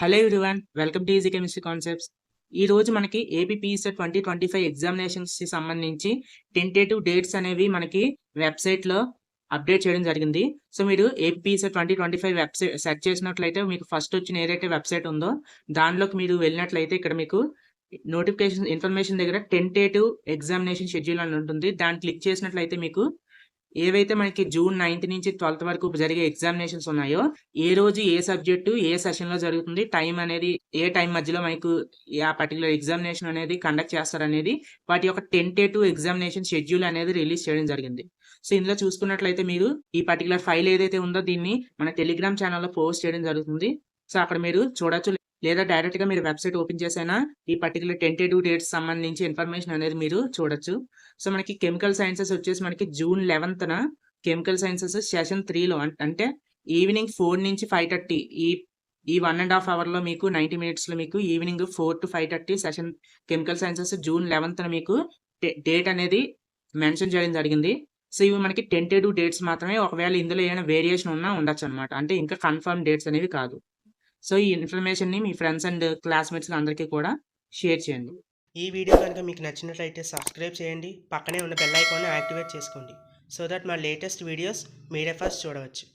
Hello everyone, welcome to easy chemistry concepts. ఈ రోజు మనకి ఏపీపీఎస్సెట్ 2025 ఎగ్జామినేషన్స్కి సంబంధించి టెంటేటివ్ డేట్స్ అనేవి మనకి వెబ్సైట్లో అప్డేట్ చేయడం జరిగింది. సో మీరు ఏపీపీఎస్సెట్ 2025 వెబ్సైట్ సెర్చ్ చేసినట్లయితే మీకు ఫస్ట్ వచ్చిన ఏదైతే వెబ్సైట్ ఉందో దానిలోకి మీరు వెళ్ళినట్లయితే ఇక్కడ మీకు నోటిఫికేషన్ ఇన్ఫర్మేషన్ దగ్గర టెంటేటివ్ ఎగ్జామినేషన్ షెడ్యూల్ అని ఉంటుంది. దాన్ని క్లిక్ చేసినట్లయితే మీకు ఏవైతే మనకి జూన్ 9 నుంచి 12 వరకు జరిగే ఎగ్జామినేషన్స్ ఉన్నాయో ఏ రోజు ఏ సబ్జెక్టు ఏ సెషన్లో జరుగుతుంది, టైం అనేది ఏ టైం మధ్యలో మనకు ఆ పర్టికులర్ ఎగ్జామినేషన్ అనేది కండక్ట్ చేస్తారనేది వాటి యొక్క టెంటేటివ్ ఎగ్జామినేషన్ షెడ్యూల్ అనేది రిలీజ్ చేయడం జరిగింది. సో ఇందులో చూసుకున్నట్లయితే మీరు ఈ పర్టికులర్ ఫైల్ ఏదైతే ఉందో దీన్ని మన టెలిగ్రామ్ ఛానల్లో పోస్ట్ చేయడం జరుగుతుంది. సో అక్కడ మీరు చూడొచ్చు, లేదా డైరెక్ట్గా మీరు వెబ్సైట్ ఓపెన్ చేసైనా ఈ పర్టికులర్ టెంటేటివ్ డేట్స్ సంబంధించి ఇన్ఫర్మేషన్ అనేది మీరు చూడొచ్చు. సో మనకి కెమికల్ సైన్సెస్ వచ్చేసి మనకి జూన్ 11న కెమికల్ సైన్సెస్ సెషన్ 3లో అంటే ఈవినింగ్ 4 నుంచి 5:30 ఈ 1.5 అవర్లో మీకు 90 మినిట్స్లో మీకు evening 4 to 5:30 session chemical sciences June 11న మీకు డేట్ అనేది మెన్షన్ చేయడం జరిగింది. సో ఇవి మనకి టెంటేటివ్ డేట్స్ మాత్రమే. ఒకవేళ ఇందులో ఏమైనా వేరియేషన్ ఉన్నా ఉండొచ్చు అనమాట, అంటే ఇంకా కన్ఫర్మ్ డేట్స్ అనేవి కాదు. సో ఈ ఇన్ఫర్మేషన్ని మీ ఫ్రెండ్స్ అండ్ క్లాస్మేట్స్ అందరికీ కూడా షేర్ చేయండి. ఈ వీడియో కనుక మీకు నచ్చినట్లయితే సబ్స్క్రైబ్ చేయండి, పక్కనే ఉన్న బెల్ ఐకాన్ని యాక్టివేట్ చేసుకోండి సో దట్ మా లేటెస్ట్ వీడియోస్ మీరే ఫస్ట్ చూడవచ్చు.